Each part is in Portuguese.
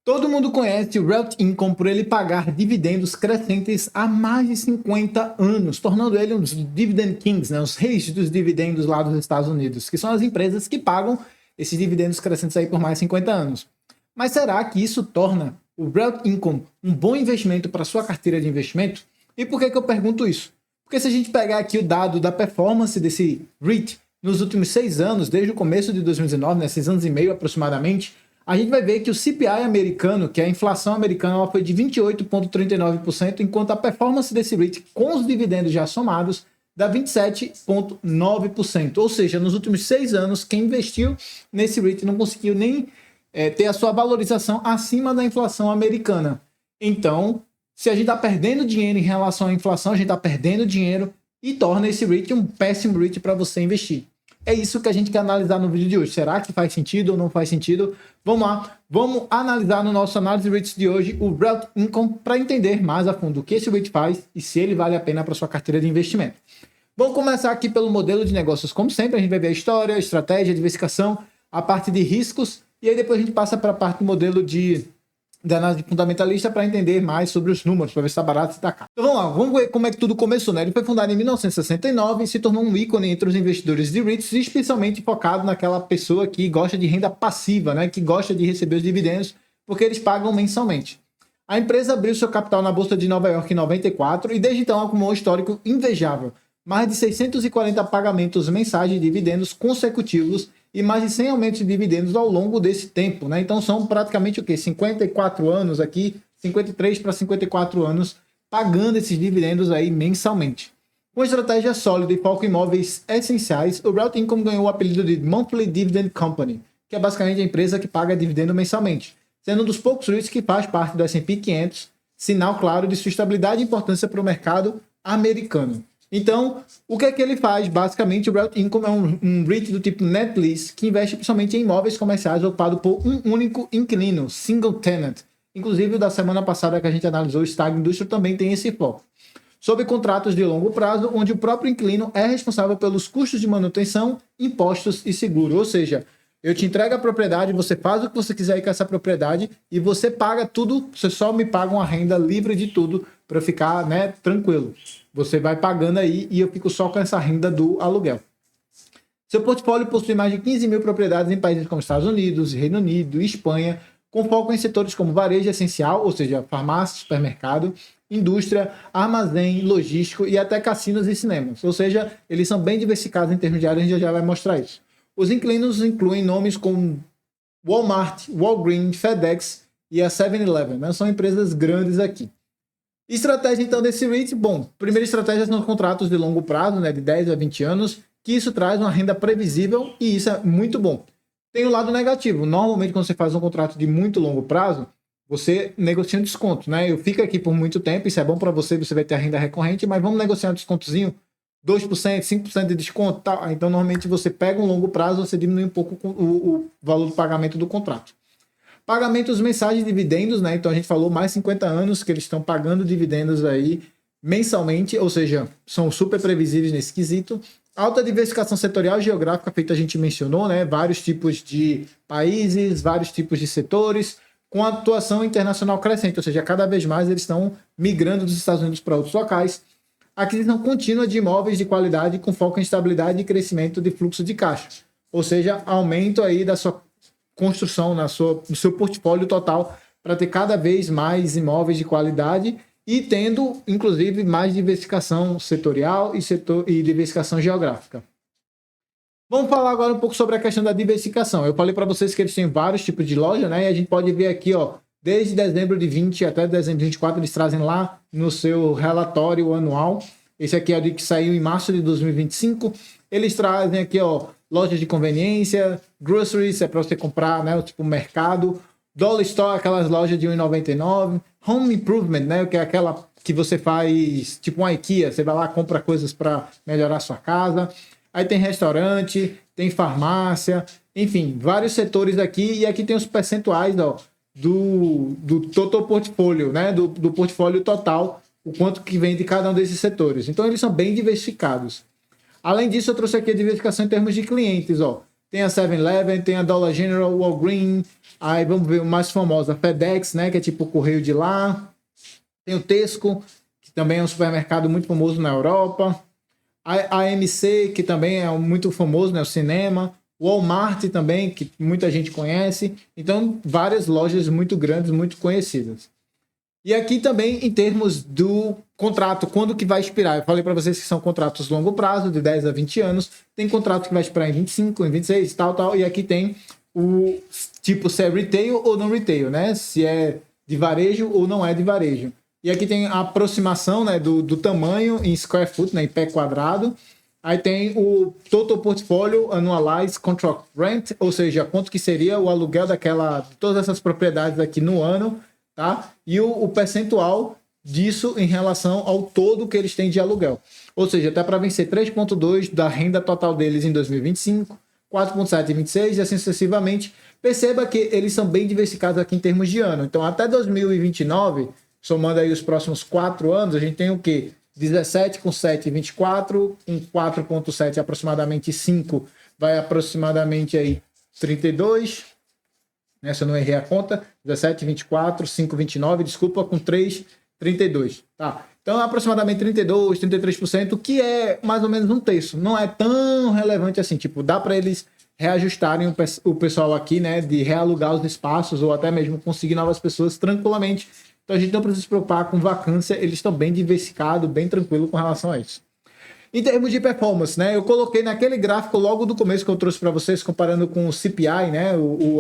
Todo mundo conhece o Real Income por ele pagar dividendos crescentes há mais de 50 anos, tornando ele um dos Dividend Kings, né, os reis dos dividendos lá dos Estados Unidos, que são as empresas que pagam esses dividendos crescentes aí por mais de 50 anos. Mas será que isso torna o Real Income um bom investimento para sua carteira de investimento? E por que eu pergunto isso? Porque se a gente pegar aqui o dado da performance desse REIT nos últimos 6 anos, desde o começo de 2019, né, 6 anos e meio aproximadamente, a gente vai ver que o CPI americano, que é a inflação americana, ela foi de 28,39%, enquanto a performance desse REIT com os dividendos já somados dá 27,9%. Ou seja, nos últimos 6 anos, quem investiu nesse REIT não conseguiu nem ter a sua valorização acima da inflação americana. Então, se a gente está perdendo dinheiro em relação à inflação, a gente está perdendo dinheiro e torna esse REIT um péssimo REIT para você investir. É isso que a gente quer analisar no vídeo de hoje. Será que faz sentido ou não faz sentido? Vamos lá, vamos analisar no nosso análise de REITs de hoje o Real Income para entender mais a fundo o que esse REIT faz e se ele vale a pena para sua carteira de investimento. Vamos começar aqui pelo modelo de negócios. Como sempre, a gente vai ver a história, a estratégia, a diversificação, a parte de riscos e aí depois a gente passa para a parte do modelo de análise fundamentalista para entender mais sobre os números, para ver se está barato e se está caro. Então vamos lá, vamos ver como é que tudo começou, né? Ele foi fundado em 1969 e se tornou um ícone entre os investidores de REITs, especialmente focado naquela pessoa que gosta de renda passiva, né? Que gosta de receber os dividendos, porque eles pagam mensalmente. A empresa abriu seu capital na Bolsa de Nova York em 94 e desde então acumulou um histórico invejável. Mais de 640 pagamentos mensais de dividendos consecutivos e mais de 100 aumentos de dividendos ao longo desse tempo, né? Então são praticamente o quê? 54 anos aqui, 53 para 54 anos, pagando esses dividendos aí mensalmente. Com estratégia sólida e foco em imóveis essenciais, o Real Income ganhou o apelido de Monthly Dividend Company, que é basicamente a empresa que paga dividendo mensalmente, sendo um dos poucos REITs que faz parte do S&P 500, sinal claro de sua estabilidade e importância para o mercado americano. Então, o que é que ele faz? Basicamente, o Real Income é um REIT do tipo Net Lease, que investe principalmente em imóveis comerciais ocupados por um único inquilino, single tenant. Inclusive, o da semana passada que a gente analisou, o Stag Industria também tem esse foco. Sob contratos de longo prazo, onde o próprio inquilino é responsável pelos custos de manutenção, impostos e seguro. Ou seja, eu te entrego a propriedade, você faz o que você quiser aí com essa propriedade e você paga tudo, você só me paga uma renda livre de tudo para eu ficar, né, tranquilo. Você vai pagando aí e eu fico só com essa renda do aluguel. Seu portfólio possui mais de 15 mil propriedades em países como Estados Unidos, Reino Unido e Espanha, com foco em setores como varejo essencial, ou seja, farmácia, supermercado, indústria, armazém, logístico e até cassinos e cinemas. Ou seja, eles são bem diversificados em termos de área, a gente já vai mostrar isso. Os inquilinos incluem nomes como Walmart, Walgreens, FedEx e a 7-Eleven, né? São empresas grandes aqui. Estratégia, então, desse REIT, bom, primeira estratégia são os contratos de longo prazo, né, de 10 a 20 anos, que isso traz uma renda previsível e isso é muito bom. Tem o lado negativo, normalmente quando você faz um contrato de muito longo prazo, você negocia um desconto, né, eu fico aqui por muito tempo, isso é bom para você, você vai ter a renda recorrente, mas vamos negociar um descontozinho, 2%, 5% de desconto, tá? Então normalmente você pega um longo prazo, você diminui um pouco o valor do pagamento do contrato. Pagamentos mensais de dividendos, né? Então a gente falou mais 50 anos que eles estão pagando dividendos aí mensalmente, ou seja, são super previsíveis nesse quesito. Alta diversificação setorial e geográfica, feito a gente mencionou, né? Vários tipos de países, vários tipos de setores, com atuação internacional crescente, ou seja, cada vez mais eles estão migrando dos Estados Unidos para outros locais. Aquisição contínua de imóveis de qualidade com foco em estabilidade e crescimento de fluxo de caixa, ou seja, aumento aí da sua construção no seu portfólio total para ter cada vez mais imóveis de qualidade e tendo, inclusive, mais diversificação setorial e diversificação geográfica. Vamos falar agora um pouco sobre a questão da diversificação. Eu falei para vocês que eles têm vários tipos de loja, né? E a gente pode ver aqui, ó, desde dezembro de 20 até dezembro de 24, eles trazem lá no seu relatório anual. Esse aqui é o que saiu em março de 2025. Eles trazem aqui, ó, lojas de conveniência, groceries, é para você comprar, né, tipo mercado, dollar store, aquelas lojas de R$1,99, home improvement, né, que é aquela que você faz, tipo uma IKEA, você vai lá, compra coisas para melhorar a sua casa. Aí tem restaurante, tem farmácia, enfim, vários setores aqui, e aqui tem os percentuais, ó, do total portfólio, né, do portfólio total, o quanto que vem de cada um desses setores. Então eles são bem diversificados. Além disso, eu trouxe aqui a diversificação em termos de clientes, ó. tem a 7-Eleven, tem a Dollar General, Walgreens, aí vamos ver o mais famoso, a FedEx, né, que é tipo o correio de lá. Tem o Tesco, que também é um supermercado muito famoso na Europa. A AMC, que também é muito famoso, né, o cinema. O Walmart também, que muita gente conhece. Então, várias lojas muito grandes, muito conhecidas. E aqui também, em termos do contrato, quando que vai expirar? Eu falei para vocês que são contratos longo prazo, de 10 a 20 anos. Tem contrato que vai expirar em 25, em 26, tal. E aqui tem o tipo se é retail ou não retail, né? Se é de varejo ou não é de varejo. E aqui tem a aproximação, né, do tamanho em square foot, né, em pé quadrado. Aí tem o Total Portfolio Annualized Contract Rent, ou seja, quanto que seria o aluguel de todas essas propriedades aqui no ano, tá? E o percentual disso em relação ao todo que eles têm de aluguel. Ou seja, até para vencer 3,2% da renda total deles em 2025, 4,7% em 26 e assim sucessivamente. Perceba que eles são bem diversificados aqui em termos de ano. Então, até 2029, somando aí os próximos 4 anos, a gente tem o quê? 17 com 7, 24, com 4,7 aproximadamente 5, vai aproximadamente aí 32, né? Se eu não errei a conta, 17, 24, 5, 29, desculpa, com 3, 32, tá? Então, aproximadamente 32, 33%, que é mais ou menos um terço. Não é tão relevante assim, tipo, dá para eles reajustarem o pessoal aqui, né, de realugar os espaços ou até mesmo conseguir novas pessoas tranquilamente. Então, a gente não precisa se preocupar com vacância, eles estão bem diversificados, bem tranquilos com relação a isso. Em termos de performance, né, eu coloquei naquele gráfico logo do começo que eu trouxe para vocês, comparando com o CPI, né,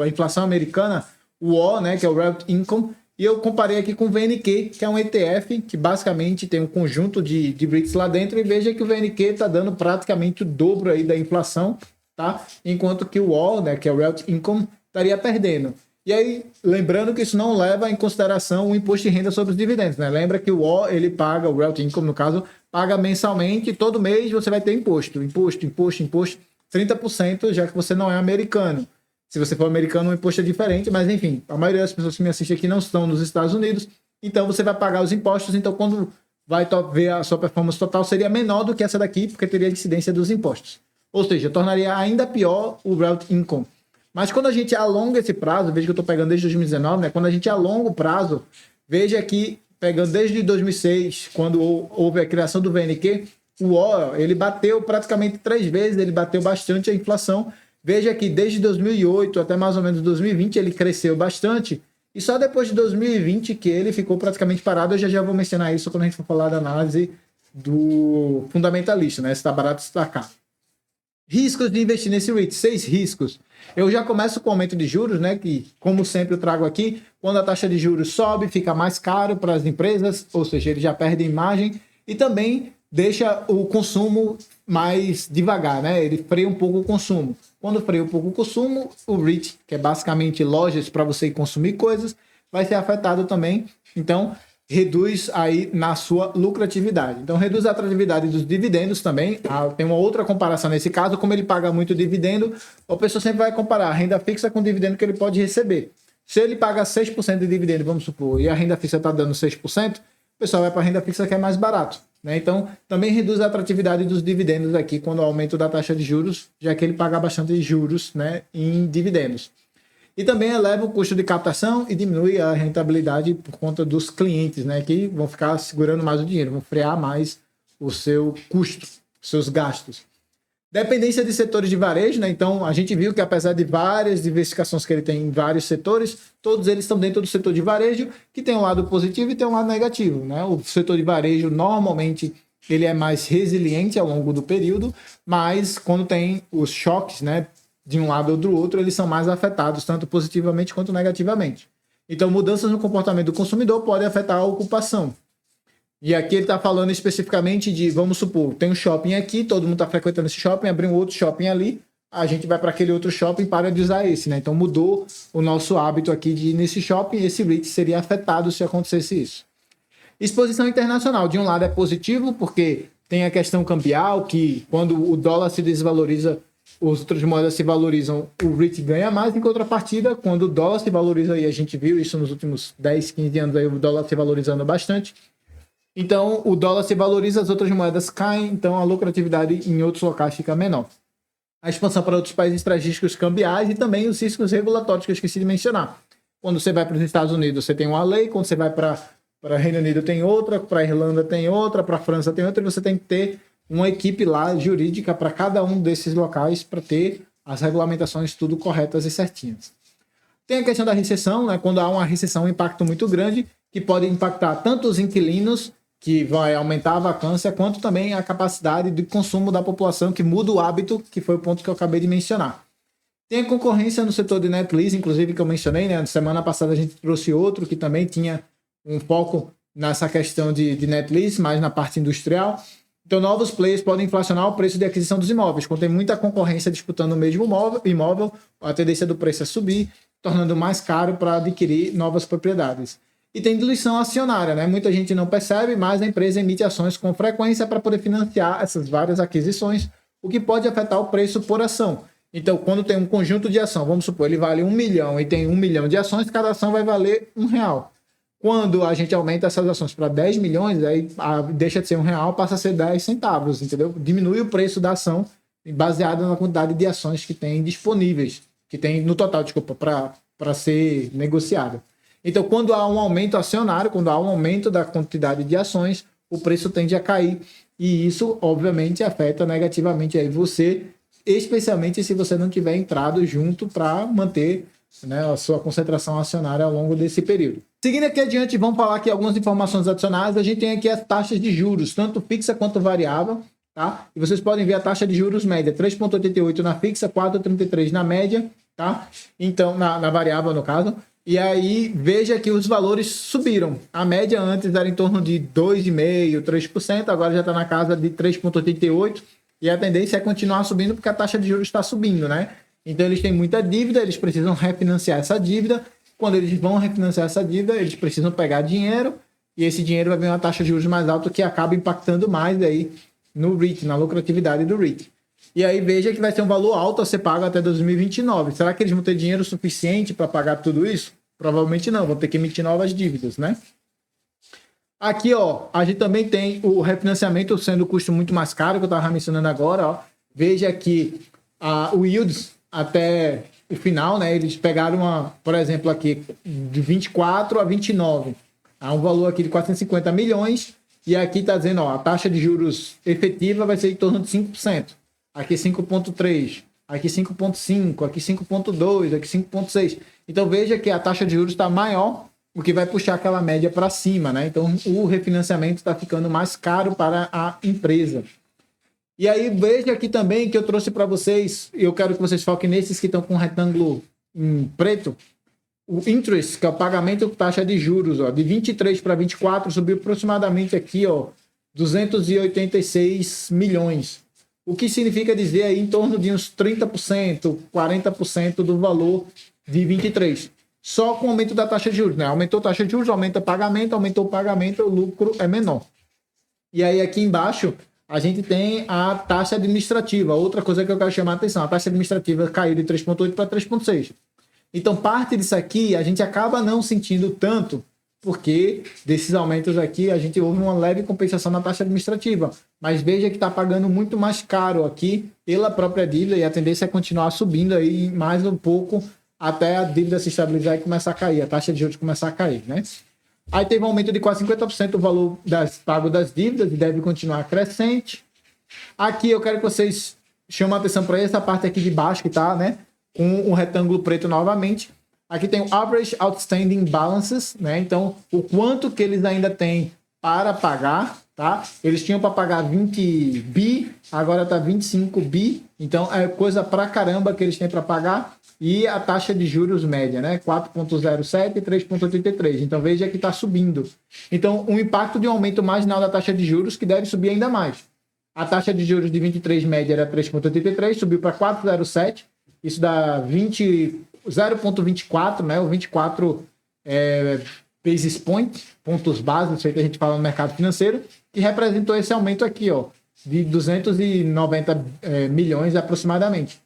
a inflação americana, o O, né, que é o Relative Income, e eu comparei aqui com o VNQ, que é um ETF, que basicamente tem um conjunto de REITs lá dentro, e veja que o VNQ está dando praticamente o dobro aí da inflação, tá? Enquanto que o O, né, que é o Relative Income, estaria perdendo. E aí, lembrando que isso não leva em consideração o imposto de renda sobre os dividendos, né? Lembra que o O, ele paga, o Relative Income, no caso, paga mensalmente, e todo mês você vai ter imposto, 30%, já que você não é americano. Se você for americano, o imposto é diferente, mas enfim, a maioria das pessoas que me assistem aqui não estão nos Estados Unidos, então você vai pagar os impostos, então quando vai ver a sua performance total seria menor do que essa daqui, porque teria a incidência dos impostos. Ou seja, tornaria ainda pior o Relative Income. Mas quando a gente alonga esse prazo, veja que eu estou pegando desde 2019, né? Quando a gente alonga o prazo, veja aqui, pegando desde 2006, quando houve a criação do VNQ, o O, ele bateu praticamente 3 vezes, ele bateu bastante a inflação. Veja que desde 2008 até mais ou menos 2020 ele cresceu bastante, e só depois de 2020 que ele ficou praticamente parado. Eu já vou mencionar isso quando a gente for falar da análise do fundamentalista, né? Se está barato, se está caro. Riscos de investir nesse REIT, 6 riscos. Eu já começo com o aumento de juros, né? Que, como sempre, eu trago aqui, quando a taxa de juros sobe, fica mais caro para as empresas, ou seja, ele já perde imagem, e também deixa o consumo mais devagar, né? Ele freia um pouco o consumo. Quando freia um pouco o consumo, o REIT, que é basicamente lojas para você consumir coisas, vai ser afetado também. Então, reduz aí na sua lucratividade. Então, reduz a atratividade dos dividendos também. Tem uma outra comparação nesse caso, como ele paga muito dividendo, a pessoa sempre vai comparar a renda fixa com o dividendo que ele pode receber. Se ele paga 6% de dividendo, vamos supor, e a renda fixa está dando 6%, o pessoal vai para a renda fixa que é mais barato, né? Então, também reduz a atratividade dos dividendos aqui quando o aumento da taxa de juros, já que ele paga bastante juros, né, em dividendos. E também eleva o custo de captação e diminui a rentabilidade por conta dos clientes, né, que vão ficar segurando mais o dinheiro, vão frear mais o seu custo, seus gastos. Dependência de setores de varejo, né? Então a gente viu que apesar de várias diversificações que ele tem em vários setores, todos eles estão dentro do setor de varejo, que tem um lado positivo e tem um lado negativo, né? O setor de varejo normalmente ele é mais resiliente ao longo do período, mas quando tem os choques, né, de um lado ou do outro, eles são mais afetados, tanto positivamente quanto negativamente. Então, mudanças no comportamento do consumidor podem afetar a ocupação. E aqui ele está falando especificamente de, vamos supor, tem um shopping aqui, todo mundo está frequentando esse shopping, abriu um outro shopping ali, a gente vai para aquele outro shopping para de usar esse, né? Então, mudou o nosso hábito aqui de ir nesse shopping, esse REIT seria afetado se acontecesse isso. Exposição internacional, de um lado é positivo, porque tem a questão cambial, que quando o dólar se desvaloriza, as outras moedas se valorizam, o REIT ganha mais. Em contrapartida, quando o dólar se valoriza, e a gente viu isso nos últimos 10, 15 anos, aí, o dólar se valorizando bastante. Então, o dólar se valoriza, as outras moedas caem, então a lucratividade em outros locais fica menor. a expansão para outros países estratégicos cambiais e também os riscos regulatórios que eu esqueci de mencionar. Quando você vai para os Estados Unidos, você tem uma lei, quando você vai para Reino Unido tem outra, para Irlanda tem outra, para França tem outra, e você tem que ter uma equipe lá jurídica para cada um desses locais para ter as regulamentações tudo corretas e certinhas. Tem a questão da recessão, né? Quando há uma recessão, um impacto muito grande, que pode impactar tanto os inquilinos, que vai aumentar a vacância, quanto também a capacidade de consumo da população, que muda o hábito, que foi o ponto que eu acabei de mencionar. Tem a concorrência no setor de net lease, inclusive, que eu mencionei, né? Na semana passada a gente trouxe outro que também tinha um foco nessa questão de net lease, mais na parte industrial. Então, novos players podem inflacionar o preço de aquisição dos imóveis. Quando tem muita concorrência disputando o mesmo imóvel, a tendência do preço é subir, tornando mais caro para adquirir novas propriedades. E tem diluição acionária, né? Muita gente não percebe, mas a empresa emite ações com frequência para poder financiar essas várias aquisições, o que pode afetar o preço por ação. Então, quando tem um conjunto de ação, vamos supor, ele vale 1 milhão e tem 1 milhão de ações, cada ação vai valer R$1. Quando a gente aumenta essas ações para 10 milhões, aí deixa de ser R$1, passa a ser 10 centavos, entendeu? Diminui o preço da ação baseado na quantidade de ações que tem disponíveis, que tem no total, desculpa, para ser negociada. Então, quando há um aumento acionário, quando há um aumento da quantidade de ações, o preço tende a cair. E isso, obviamente, afeta negativamente aí você, especialmente se você não tiver entrado junto para manter, né, a sua concentração acionária ao longo desse período. Seguindo aqui adiante, vamos falar aqui algumas informações adicionais. A gente tem aqui as taxas de juros, tanto fixa quanto variável. Tá? E vocês podem ver a taxa de juros média, 3,88 na fixa, 4,33 na média, tá? Então, na variável, no caso. E aí, veja que os valores subiram. A média antes era em torno de 2,5%, 3%, agora já está na casa de 3,88%. E a tendência é continuar subindo porque a taxa de juros está subindo, né? Então, eles têm muita dívida, eles precisam refinanciar essa dívida. Quando eles vão refinanciar essa dívida, eles precisam pegar dinheiro. E esse dinheiro vai vir uma taxa de juros mais alta que acaba impactando mais aí no REIT, na lucratividade do REIT. E aí veja que vai ser um valor alto a ser pago até 2029. Será que eles vão ter dinheiro suficiente para pagar tudo isso? Provavelmente não, vão ter que emitir novas dívidas, né? Aqui, ó, a gente também tem o refinanciamento sendo o custo muito mais caro, que eu estava mencionando agora, ó. Veja que o yields até o final, né? Eles pegaram, por exemplo, aqui de 24 a 29. Há um valor aqui de 450 milhões. E aqui está dizendo, ó, a taxa de juros efetiva vai ser em torno de 5%. Aqui 5,3%, aqui 5,5%, aqui 5,2%, aqui 5,6%. Então veja que a taxa de juros está maior, o que vai puxar aquela média para cima, né? Então o refinanciamento está ficando mais caro para a empresa. E aí veja aqui também que eu trouxe para vocês, eu quero que vocês foquem nesses que estão com retângulo em preto. O interest, que é o pagamento de taxa de juros, ó, de 23 para 24, subiu aproximadamente aqui, ó, 286 milhões. O que significa dizer aí em torno de uns 30%, 40% do valor de 23. Só com o aumento da taxa de juros, né? Aumentou a taxa de juros, aumenta o pagamento, aumentou o pagamento, o lucro é menor. E aí aqui embaixo a gente tem a taxa administrativa. Outra coisa que eu quero chamar a atenção, a taxa administrativa caiu de 3,8 para 3,6. Então, parte disso aqui a gente acaba não sentindo tanto, porque desses aumentos aqui a gente houve uma leve compensação na taxa administrativa. Mas veja que está pagando muito mais caro aqui pela própria dívida e a tendência é continuar subindo aí mais um pouco até a dívida se estabilizar e começar a cair, a taxa de juros começar a cair, né? Aí teve um aumento de quase 50% o valor pago das dívidas e deve continuar crescente. Aqui eu quero que vocês chamem a atenção para essa parte aqui de baixo que está, né? Com o retângulo preto novamente. Aqui tem o Average Outstanding Balances, né? Então, o quanto que eles ainda têm para pagar, tá? Eles tinham para pagar 20 bi, agora tá 25 bi. Então, é coisa pra caramba que eles têm para pagar. E a taxa de juros média, né? 4,07 e 3,83. Então, veja que está subindo. Então, um impacto de um aumento marginal da taxa de juros que deve subir ainda mais. A taxa de juros de 23 média era 3,83, subiu para 4,07. Isso dá 0,24, né? O 24 basis point, pontos básicos, que a gente fala no mercado financeiro, que representou esse aumento aqui, ó, de 290 milhões aproximadamente.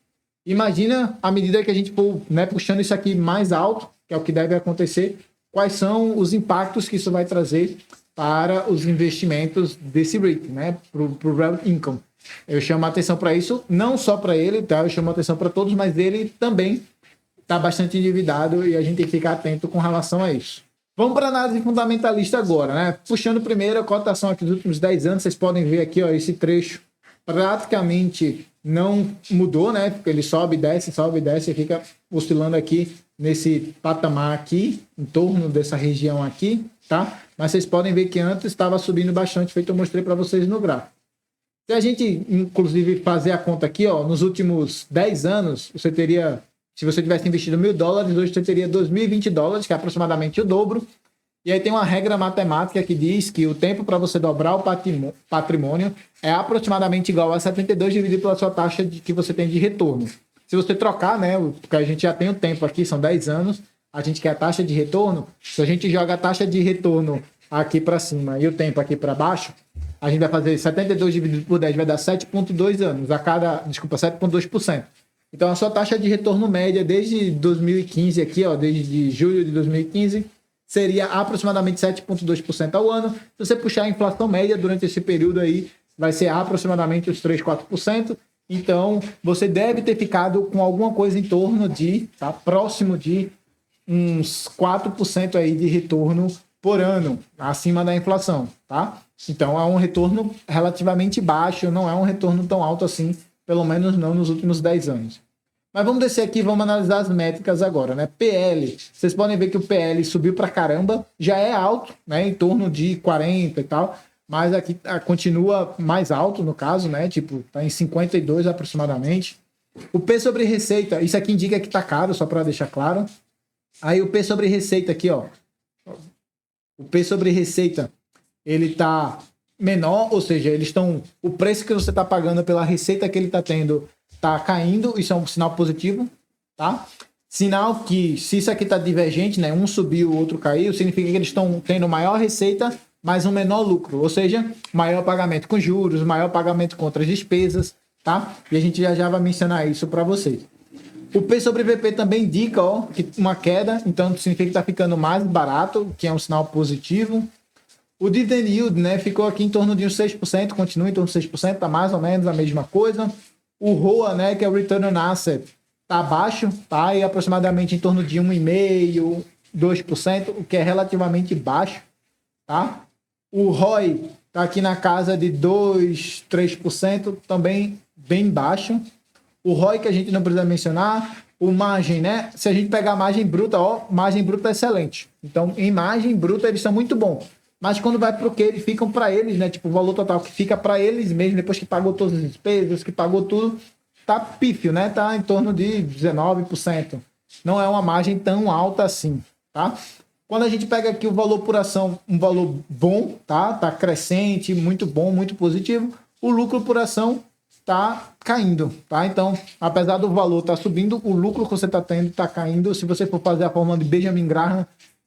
Imagina, à medida que a gente for, né, puxando isso aqui mais alto, que é o que deve acontecer, quais são os impactos que isso vai trazer para os investimentos desse REIT, né, para o Real Income. Eu chamo a atenção para isso, não só para ele, tá? Eu chamo a atenção para todos, mas ele também está bastante endividado e a gente tem que ficar atento com relação a isso. Vamos para a análise fundamentalista agora, né? Puxando primeiro a cotação aqui dos últimos 10 anos, vocês podem ver aqui, ó, esse trecho praticamente não mudou, né? Porque ele sobe e desce, e fica oscilando aqui nesse patamar aqui, em torno dessa região aqui, tá? Mas vocês podem ver que antes estava subindo bastante, feito eu mostrei para vocês no gráfico. Se a gente, inclusive, fazer a conta aqui, ó, nos últimos 10 anos, você teria, se você tivesse investido $1.000, hoje você teria $2.020, que é aproximadamente o dobro. E aí tem uma regra matemática que diz que o tempo para você dobrar o patrimônio é aproximadamente igual a 72 dividido pela sua taxa que você tem de retorno. Se você trocar, né, porque a gente já tem o tempo aqui, são 10 anos, a gente quer a taxa de retorno, se a gente joga a taxa de retorno aqui para cima e o tempo aqui para baixo, a gente vai fazer 72 dividido por 10, vai dar 7,2 anos, 7,2%. Então a sua taxa de retorno média desde 2015 aqui, ó, desde julho de 2015, seria aproximadamente 7,2% ao ano. Se você puxar a inflação média durante esse período aí, vai ser aproximadamente os 3, 4%. Então, você deve ter ficado com alguma coisa em torno de, tá, próximo de uns 4% aí de retorno por ano, acima da inflação, tá? Então, é um retorno relativamente baixo, não é um retorno tão alto assim, pelo menos não nos últimos 10 anos. Mas vamos descer aqui e vamos analisar as métricas agora, né? PL, vocês podem ver que o PL subiu pra caramba, já é alto, né? Em torno de 40 e tal, mas aqui continua mais alto no caso, né? Tipo, tá em 52 aproximadamente. O P sobre receita, isso aqui indica que tá caro, só para deixar claro. Aí o P sobre receita aqui, ó. O P sobre receita, ele tá menor, ou seja, o preço que você tá pagando pela receita que ele tá tendo tá caindo, isso é um sinal positivo, tá? Sinal que, se isso aqui tá divergente, né, um subiu, o outro caiu, significa que eles estão tendo maior receita, mas um menor lucro, ou seja, maior pagamento com juros, maior pagamento com outras despesas, tá? E a gente já vai mencionar isso para vocês. O P sobre VP também indica, ó, que uma queda, então significa que tá ficando mais barato, que é um sinal positivo. O dividend yield, né, ficou aqui em torno de uns 6%, continua em torno de 6%, tá mais ou menos a mesma coisa. O ROA, né, que é o Return on Asset, tá baixo, tá? E aproximadamente em torno de 1,5%, 2%, o que é relativamente baixo, tá? O ROI tá aqui na casa de 2%, 3%, também bem baixo. O ROI que a gente não precisa mencionar, o margem, né? Se a gente pegar a margem bruta, ó, margem bruta é excelente. Então, em margem bruta eles são muito bons. Mas quando vai para o que eles ficam para eles, né? Tipo, o valor total que fica para eles mesmo, depois que pagou todas as despesas, que pagou tudo, tá pífio, né? Tá em torno de 19%. Não é uma margem tão alta assim, tá? Quando a gente pega aqui o valor por ação, um valor bom, tá? Tá crescente, muito bom, muito positivo. O lucro por ação tá caindo, tá? Então, apesar do valor tá subindo, o lucro que você tá tendo tá caindo. Se você for fazer a fórmula de Benjamin Graham,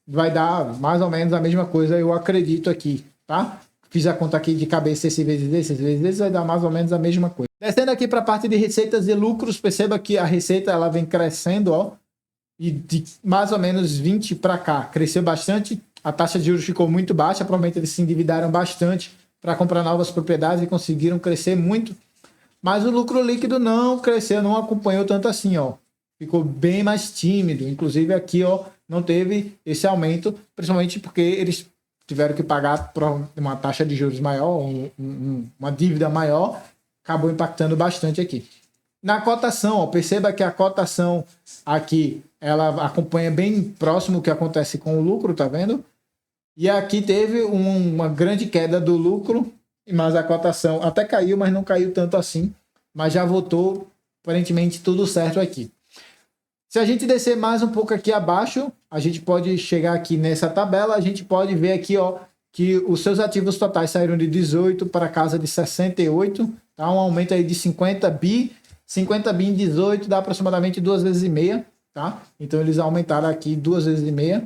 vai dar mais ou menos a mesma coisa, eu acredito aqui, tá? Fiz a conta aqui de cabeça, esse vezes esse, vai dar mais ou menos a mesma coisa. Descendo aqui para a parte de receitas e lucros, perceba que a receita ela vem crescendo, ó, e de mais ou menos 20 para cá, cresceu bastante, a taxa de juros ficou muito baixa, provavelmente eles se endividaram bastante para comprar novas propriedades e conseguiram crescer muito, mas o lucro líquido não cresceu, não acompanhou tanto assim, ó. Ficou bem mais tímido, inclusive aqui, ó, não teve esse aumento, principalmente porque eles tiveram que pagar por uma taxa de juros maior, uma dívida maior, acabou impactando bastante aqui. Na cotação, ó, perceba que a cotação aqui, ela acompanha bem próximo o que acontece com o lucro, tá vendo? E aqui teve uma grande queda do lucro, mas a cotação até caiu, mas não caiu tanto assim, mas já voltou aparentemente tudo certo aqui. Se a gente descer mais um pouco aqui abaixo, a gente pode chegar aqui nessa tabela, a gente pode ver aqui, ó, que os seus ativos totais saíram de 18 para casa de 68, tá? Um aumento aí de 50 bi em 18 dá aproximadamente 2,5 vezes, tá? Então eles aumentaram aqui 2,5 vezes.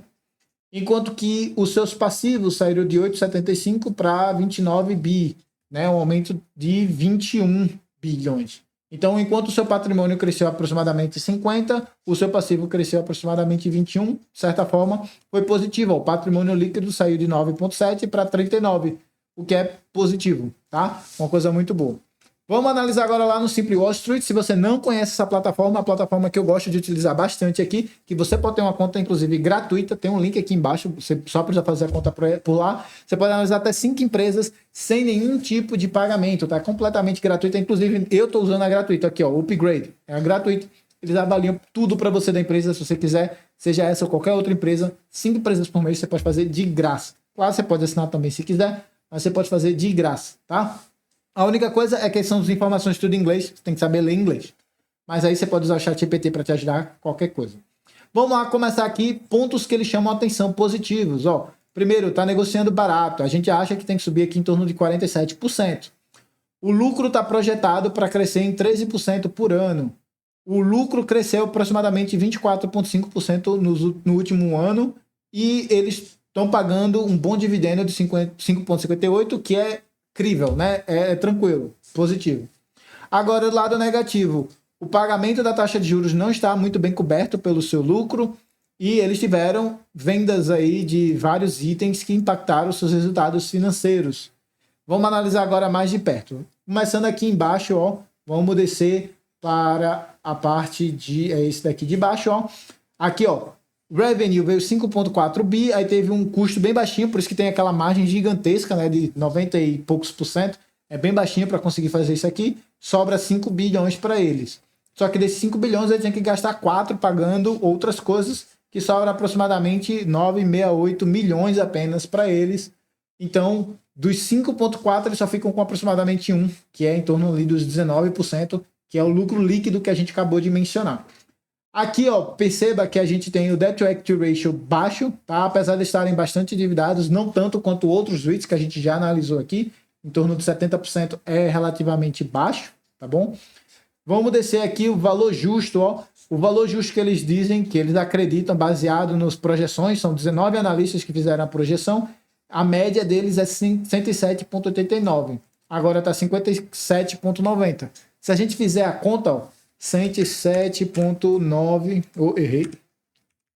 Enquanto que os seus passivos saíram de 8,75 para 29 bi, né? Um aumento de 21 bilhões. Então, enquanto o seu patrimônio cresceu aproximadamente 50, o seu passivo cresceu aproximadamente 21, de certa forma, foi positivo. O patrimônio líquido saiu de 9,7 para 39, o que é positivo, tá? Uma coisa muito boa. Vamos analisar agora lá no Simple Wall Street. Se você não conhece essa plataforma, a plataforma que eu gosto de utilizar bastante aqui, que você pode ter uma conta, inclusive, gratuita, tem um link aqui embaixo, você só precisa fazer a conta por lá. Você pode analisar até 5 empresas sem nenhum tipo de pagamento, tá? Completamente gratuita. Inclusive, eu estou usando a gratuita aqui, ó, o Upgrade. É a gratuita. Eles avaliam tudo para você da empresa, se você quiser, seja essa ou qualquer outra empresa. 5 empresas por mês você pode fazer de graça. Claro, você pode assinar também se quiser, mas você pode fazer de graça, tá? A única coisa é que são as informações tudo em inglês, você tem que saber ler inglês. Mas aí você pode usar o ChatGPT para te ajudar qualquer coisa. Vamos lá começar aqui, pontos que eles chamam a atenção positivos. Ó, primeiro, está negociando barato. A gente acha que tem que subir aqui em torno de 47%. O lucro está projetado para crescer em 13% por ano. O lucro cresceu aproximadamente 24,5% no último ano e eles estão pagando um bom dividendo de 5,58, que é incrível, né? É tranquilo, positivo. Agora, do lado negativo, o pagamento da taxa de juros não está muito bem coberto pelo seu lucro e eles tiveram vendas aí de vários itens que impactaram seus resultados financeiros. Vamos analisar agora mais de perto. Começando aqui embaixo, ó, vamos descer para a parte de esse daqui de baixo, ó. Aqui, ó, revenue veio 5,4 bi, aí teve um custo bem baixinho, por isso que tem aquela margem gigantesca, né, de 90 e poucos %. É bem baixinho para conseguir fazer isso aqui. Sobra 5 bilhões para eles. Só que desses 5 bilhões ele tem que gastar 4 pagando outras coisas, que sobra aproximadamente 9,68 milhões apenas para eles. Então, dos 5,4 eles só ficam com aproximadamente 1, que é em torno ali dos 19%, que é o lucro líquido que a gente acabou de mencionar. Aqui, ó, perceba que a gente tem o Debt to Equity Ratio baixo, tá? Apesar de estarem bastante endividados, não tanto quanto outros REITs que a gente já analisou aqui, em torno de 70% é relativamente baixo, tá bom? Vamos descer aqui o valor justo, ó. O valor justo que eles dizem, que eles acreditam, baseado nas projeções, são 19 analistas que fizeram a projeção, a média deles é 107,89. Agora está 57,90. Se a gente fizer a conta, ó, 107,9, errei,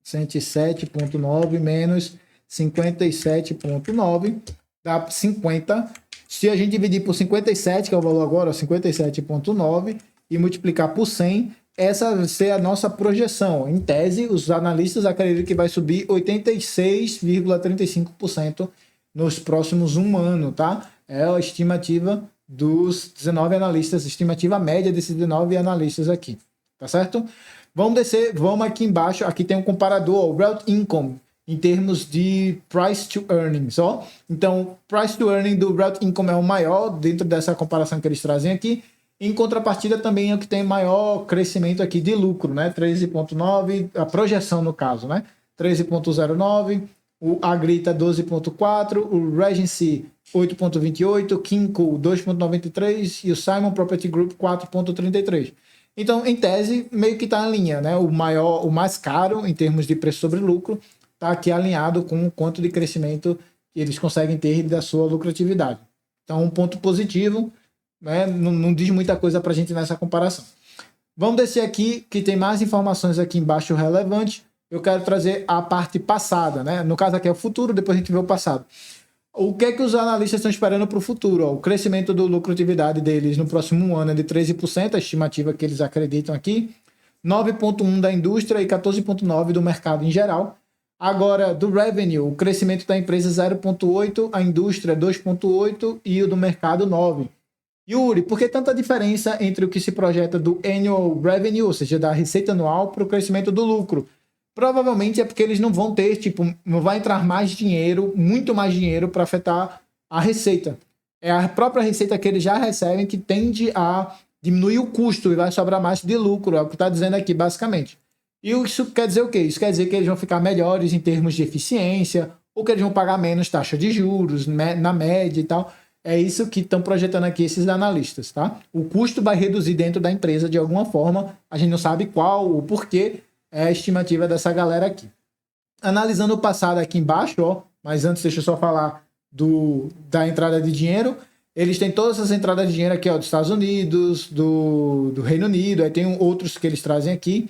107,9 menos 57,9 dá 50. Se a gente dividir por 57, que é o valor agora, 57,9, e multiplicar por 100, essa vai ser a nossa projeção. Em tese, os analistas acreditam que vai subir 86,35% nos próximos um ano, tá? É a estimativa dos 19 analistas, estimativa média desses 19 analistas aqui, tá certo? Vamos descer, vamos aqui embaixo, aqui tem um comparador, o Real Income, em termos de price to earnings, ó. Então, price to earning do Real Income é o maior dentro dessa comparação que eles trazem aqui. Em contrapartida, também é o que tem maior crescimento aqui de lucro, né? 13,9, a projeção no caso, né? 13,09, o Agrita 12,4, o Regency 8,28, Kinko 2,93 e o Simon Property Group 4,33. Então, em tese, meio que está em linha, né? O maior, o mais caro em termos de preço sobre lucro, está aqui alinhado com o quanto de crescimento que eles conseguem ter da sua lucratividade. Então, um ponto positivo, né? Não diz muita coisa para a gente nessa comparação. Vamos descer aqui, que tem mais informações aqui embaixo relevantes. Eu quero trazer a parte passada, né? No caso aqui é o futuro, depois a gente vê o passado. O que é que os analistas estão esperando para o futuro? Ó, o crescimento da lucratividade deles no próximo ano é de 13%, a estimativa que eles acreditam aqui. 9,1% da indústria e 14,9% do mercado em geral. Agora, do revenue, o crescimento da empresa 0,8%, a indústria 2,8% e o do mercado 9%. Yuri, por que tanta diferença entre o que se projeta do annual revenue, ou seja, da receita anual, para o crescimento do lucro? Provavelmente é porque eles não vão ter, não vai entrar mais dinheiro, muito mais dinheiro para afetar a receita. É a própria receita que eles já recebem que tende a diminuir o custo e vai sobrar mais de lucro, é o que está dizendo aqui basicamente. E isso quer dizer o quê? Isso quer dizer que eles vão ficar melhores em termos de eficiência, ou que eles vão pagar menos taxa de juros na média e tal. É isso que estão projetando aqui esses analistas, tá? O custo vai reduzir dentro da empresa de alguma forma, a gente não sabe qual, o porquê, é a estimativa dessa galera aqui. Analisando o passado aqui embaixo, ó, mas antes deixa eu só falar da entrada de dinheiro. Eles têm todas essas entradas de dinheiro aqui, ó, dos Estados Unidos, do Reino Unido, aí tem outros que eles trazem aqui.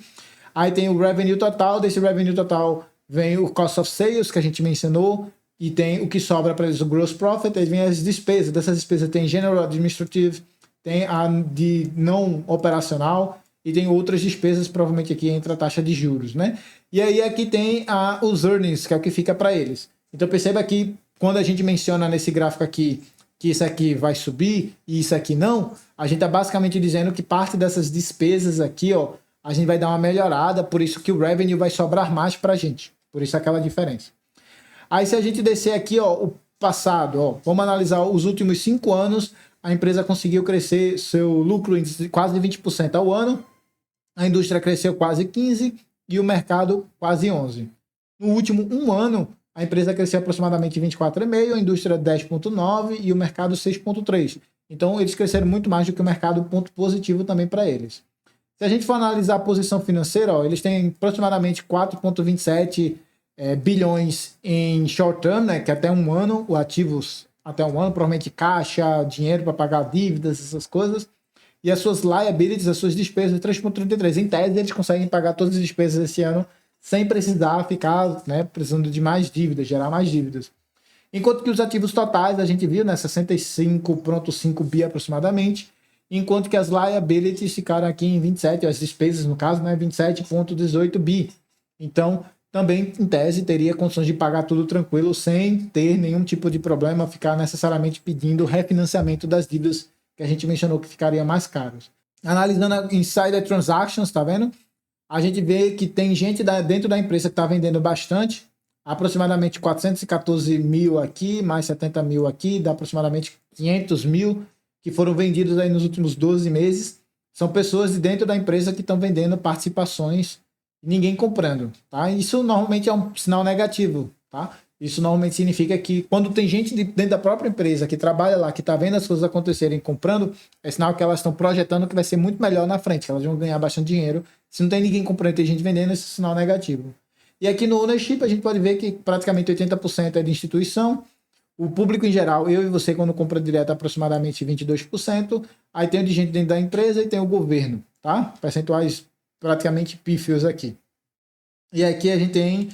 Aí tem o revenue total, desse revenue total vem o cost of sales, que a gente mencionou, e tem o que sobra para eles, o gross profit, aí vem as despesas. Dessas despesas tem general administrative, tem a de não operacional e tem outras despesas, provavelmente aqui entra a taxa de juros, né? E aí aqui tem os earnings, que é o que fica para eles. Então perceba que quando a gente menciona nesse gráfico aqui que isso aqui vai subir e isso aqui não, a gente está basicamente dizendo que parte dessas despesas aqui, ó, a gente vai dar uma melhorada, por isso que o revenue vai sobrar mais para a gente. Por isso aquela diferença. Aí se a gente descer aqui, ó, o passado, ó, vamos analisar os últimos 5 anos, a empresa conseguiu crescer seu lucro em quase 20% ao ano, a indústria cresceu quase 15% e o mercado quase 11%. No último um ano, a empresa cresceu aproximadamente 24,5%, a indústria 10,9% e o mercado 6,3%. Então, eles cresceram muito mais do que o mercado, ponto positivo também para eles. Se a gente for analisar a posição financeira, ó, eles têm aproximadamente 4,27 bilhões em short term, né, que é até um ano, o ativos até um ano, provavelmente caixa, dinheiro para pagar dívidas, essas coisas. E as suas liabilities, as suas despesas, 3,33. Em tese, eles conseguem pagar todas as despesas esse ano sem precisar ficar, né, precisando de mais dívidas, gerar mais dívidas. Enquanto que os ativos totais, a gente viu, né, 65,5 bi aproximadamente, enquanto que as liabilities ficaram aqui em 27, as despesas, no caso, né, 27,18 bi. Então, também, em tese, teria condições de pagar tudo tranquilo, sem ter nenhum tipo de problema, ficar necessariamente pedindo refinanciamento das dívidas que a gente mencionou que ficaria mais caros. Analisando a Insider Transactions, tá vendo? A gente vê que tem gente dentro da empresa que está vendendo bastante, aproximadamente 414 mil aqui, mais 70 mil aqui, dá aproximadamente 500 mil que foram vendidos aí nos últimos 12 meses. São pessoas de dentro da empresa que estão vendendo participações e ninguém comprando, tá? Isso normalmente é um sinal negativo, tá? Isso normalmente significa que quando tem gente dentro da própria empresa que trabalha lá, que está vendo as coisas acontecerem comprando, é sinal que elas estão projetando que vai ser muito melhor na frente, que elas vão ganhar bastante dinheiro. Se não tem ninguém comprando e tem gente vendendo, esse é sinal negativo. E aqui no ownership a gente pode ver que praticamente 80% é de instituição. O público em geral, eu e você, quando compra direto, aproximadamente 22%. Aí tem o de gente dentro da empresa e tem o governo, tá? Percentuais praticamente pífios aqui. E aqui a gente tem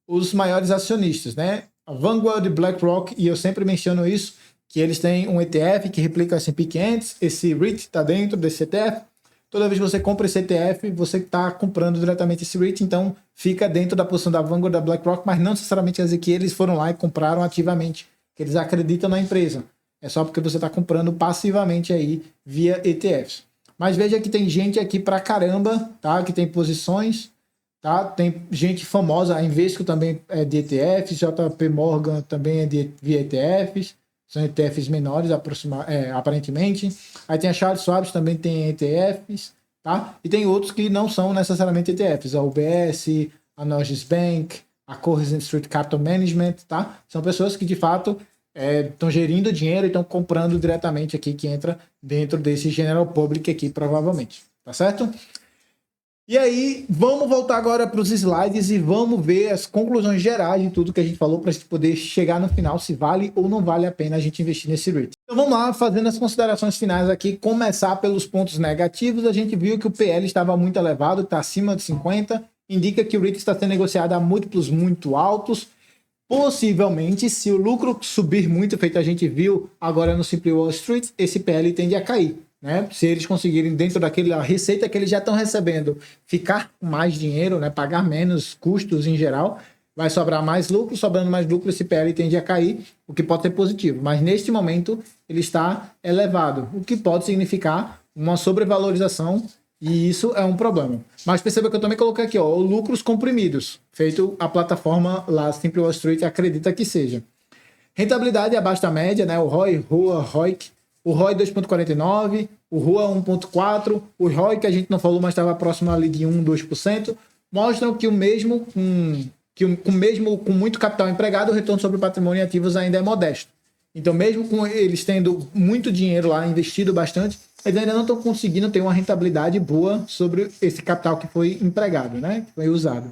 os maiores acionistas, né? A Vanguard e BlackRock, e eu sempre menciono isso, que eles têm um ETF que replica o S&P 500, esse REIT está dentro desse ETF. Toda vez que você compra esse ETF, você está comprando diretamente esse REIT, então fica dentro da posição da Vanguard, da BlackRock, mas não necessariamente quer dizer que eles foram lá e compraram ativamente, que eles acreditam na empresa. É só porque você está comprando passivamente aí via ETFs. Mas veja que tem gente aqui pra caramba, tá? Que tem posições, tá? Tem gente famosa, a Invesco também é de ETFs, JP Morgan também é via ETFs, são ETFs menores aparentemente. Aí tem a Charles Schwab também tem ETFs, tá? E tem outros que não são necessariamente ETFs, a UBS, a Norges Bank, a Corzine Street Capital Management, tá? São pessoas que de fato estão gerindo dinheiro e estão comprando diretamente aqui, que entra dentro desse general public aqui, provavelmente, tá certo? E aí, vamos voltar agora para os slides e vamos ver as conclusões gerais de tudo que a gente falou para a gente poder chegar no final se vale ou não vale a pena a gente investir nesse REIT. Então vamos lá, fazendo as considerações finais aqui, começar pelos pontos negativos. A gente viu que o PL estava muito elevado, está acima de 50, indica que o REIT está sendo negociado a múltiplos muito altos. Possivelmente, se o lucro subir muito, feito a gente viu agora no Simply Wall Street, esse PL tende a cair. Né? Se eles conseguirem, dentro daquela receita que eles já estão recebendo, ficar com mais dinheiro, né? Pagar menos custos em geral, vai sobrar mais lucro, sobrando mais lucro, esse PL tende a cair, o que pode ser positivo. Mas neste momento ele está elevado, o que pode significar uma sobrevalorização, e isso é um problema. Mas perceba que eu também coloquei aqui, ó, lucros comprimidos, feito a plataforma lá, Simple Wall Street, acredita que seja. Rentabilidade abaixo da média, né? O ROI, ROA, ROIC, o ROI 2,49, o ROA 1,4, o ROI que a gente não falou, mas estava próximo ali de 1, 2%, mostram que com muito capital empregado, o retorno sobre o patrimônio e ativos ainda é modesto. Então, mesmo com eles tendo muito dinheiro lá, investido bastante, eles ainda não estão conseguindo ter uma rentabilidade boa sobre esse capital que foi empregado, né? Que foi usado.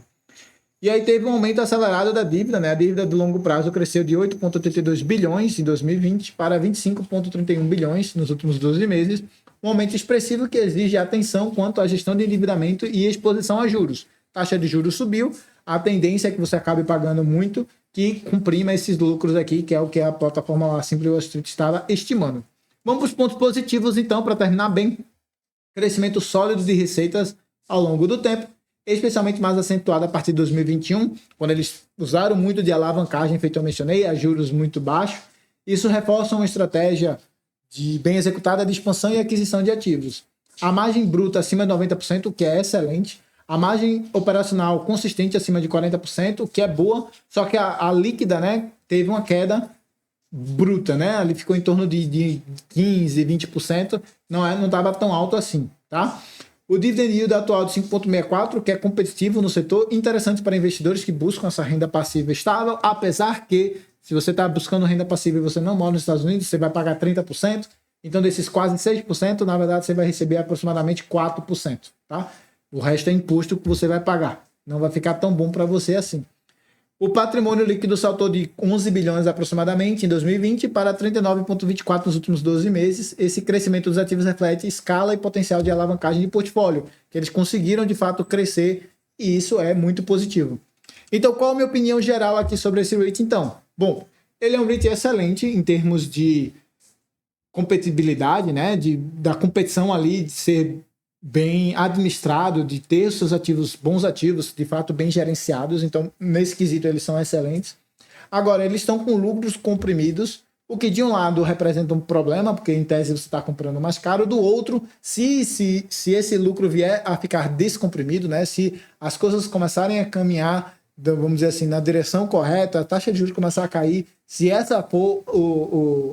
E aí teve um aumento acelerado da dívida, né? A dívida do longo prazo cresceu de 8,82 bilhões em 2020 para 25,31 bilhões nos últimos 12 meses, um aumento expressivo que exige atenção quanto à gestão de endividamento e exposição a juros. Taxa de juros subiu, a tendência é que você acabe pagando muito, que comprima esses lucros aqui, que é o que a plataforma lá, Simple Wall Street, estava estimando. Vamos para os pontos positivos, então, para terminar bem. Crescimento sólido de receitas ao longo do tempo, especialmente mais acentuado a partir de 2021, quando eles usaram muito de alavancagem, feito eu mencionei, a juros muito baixos. Isso reforça uma estratégia bem executada de expansão e aquisição de ativos. A margem bruta acima de 90%, o que é excelente. A margem operacional consistente acima de 40%, o que é boa, só que a líquida, né, teve uma queda bruta, né? Ali ficou em torno de 15, 20%, não estava tão alto assim, tá? O dividend yield atual de 5,64, que é competitivo no setor, interessante para investidores que buscam essa renda passiva estável, apesar que, se você está buscando renda passiva e você não mora nos Estados Unidos, você vai pagar 30%, então desses quase 6%, na verdade, você vai receber aproximadamente 4%, tá? O resto é imposto que você vai pagar, não vai ficar tão bom para você assim. O patrimônio líquido saltou de 11 bilhões aproximadamente em 2020 para 39,24 nos últimos 12 meses. Esse crescimento dos ativos reflete escala e potencial de alavancagem de portfólio, que eles conseguiram de fato crescer e isso é muito positivo. Então, qual a minha opinião geral aqui sobre esse REIT então? Bom, ele é um REIT excelente em termos de competibilidade, né? Da competição ali, de ser bem administrado, de ter seus ativos, bons ativos, de fato bem gerenciados, então nesse quesito eles são excelentes. Agora, eles estão com lucros comprimidos, o que de um lado representa um problema, porque em tese você está comprando mais caro, do outro, se esse lucro vier a ficar descomprimido, né, se as coisas começarem a caminhar, vamos dizer assim, na direção correta, a taxa de juros começar a cair, se essa for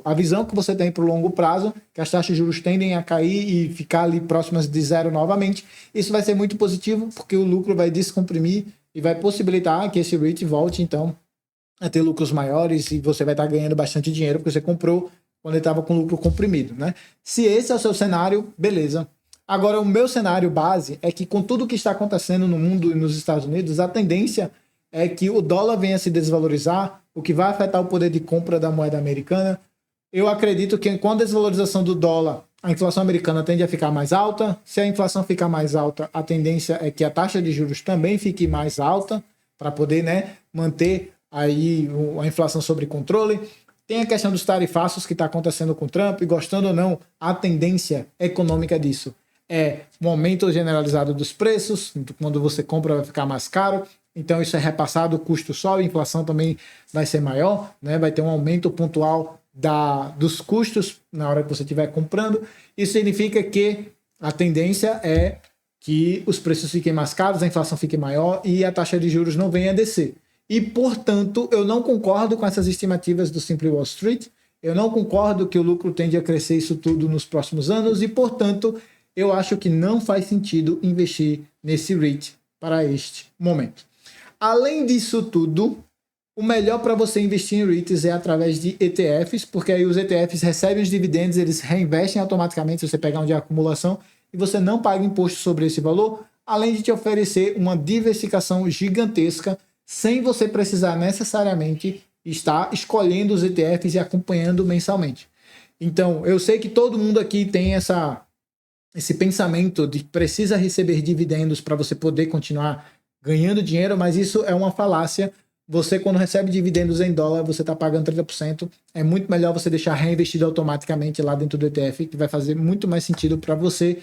a visão que você tem para o longo prazo, que as taxas de juros tendem a cair e ficar ali próximas de zero novamente, isso vai ser muito positivo, porque o lucro vai descomprimir e vai possibilitar que esse REIT volte, então, a ter lucros maiores e você vai estar ganhando bastante dinheiro, porque você comprou quando ele estava com lucro comprimido, né? Se esse é o seu cenário, beleza. Agora, o meu cenário base é que com tudo que está acontecendo no mundo e nos Estados Unidos, a tendência é que o dólar venha a se desvalorizar, o que vai afetar o poder de compra da moeda americana. Eu acredito que com a desvalorização do dólar, a inflação americana tende a ficar mais alta. Se a inflação ficar mais alta, a tendência é que a taxa de juros também fique mais alta, para poder, né, manter aí a inflação sob controle. Tem a questão dos tarifaços que está acontecendo com o Trump, e gostando ou não, a tendência econômica disso é um aumento generalizado dos preços, quando você compra vai ficar mais caro, então isso é repassado, o custo sobe, a inflação também vai ser maior, né? Vai ter um aumento pontual dos custos na hora que você estiver comprando. Isso significa que a tendência é que os preços fiquem mais caros, a inflação fique maior e a taxa de juros não venha a descer. E, portanto, eu não concordo com essas estimativas do Simply Wall Street, eu não concordo que o lucro tende a crescer isso tudo nos próximos anos e, portanto, eu acho que não faz sentido investir nesse REIT para este momento. Além disso tudo, o melhor para você investir em REITs é através de ETFs, porque aí os ETFs recebem os dividendos, eles reinvestem automaticamente se você pegar um de acumulação e você não paga imposto sobre esse valor, além de te oferecer uma diversificação gigantesca, sem você precisar necessariamente estar escolhendo os ETFs e acompanhando mensalmente. Então, eu sei que todo mundo aqui tem esse pensamento de que precisa receber dividendos para você poder continuar ganhando dinheiro, mas isso é uma falácia. Você, quando recebe dividendos em dólar, você está pagando 30%. É muito melhor você deixar reinvestido automaticamente lá dentro do ETF, que vai fazer muito mais sentido para você.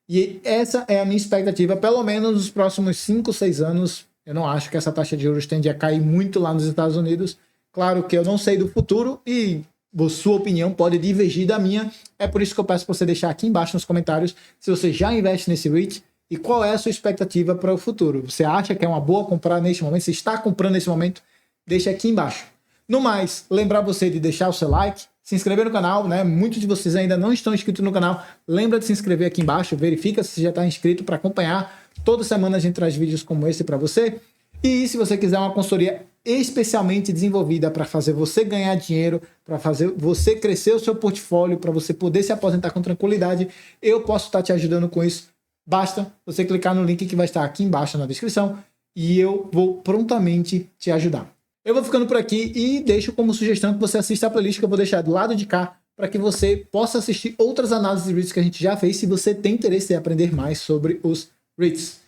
E essa é a minha expectativa, pelo menos nos próximos 5, 6 anos. Eu não acho que essa taxa de juros tende a cair muito lá nos Estados Unidos. Claro que eu não sei do futuro e sua opinião pode divergir da minha. É por isso que eu peço para você deixar aqui embaixo nos comentários se você já investe nesse REIT e qual é a sua expectativa para o futuro. Você acha que é uma boa comprar neste momento? Se está comprando nesse momento, deixa aqui embaixo. No mais, lembrar você de deixar o seu like, se inscrever no canal, né? Muitos de vocês ainda não estão inscritos no canal. Lembra de se inscrever aqui embaixo, verifica se já está inscrito para acompanhar. Toda semana a gente traz vídeos como esse para você. E se você quiser uma consultoria especialmente desenvolvida para fazer você ganhar dinheiro, para fazer você crescer o seu portfólio, para você poder se aposentar com tranquilidade, eu posso estar te ajudando com isso. Basta você clicar no link que vai estar aqui embaixo na descrição e eu vou prontamente te ajudar. Eu vou ficando por aqui e deixo como sugestão que você assista a playlist que eu vou deixar do lado de cá para que você possa assistir outras análises de REITs que a gente já fez se você tem interesse em aprender mais sobre os REITs.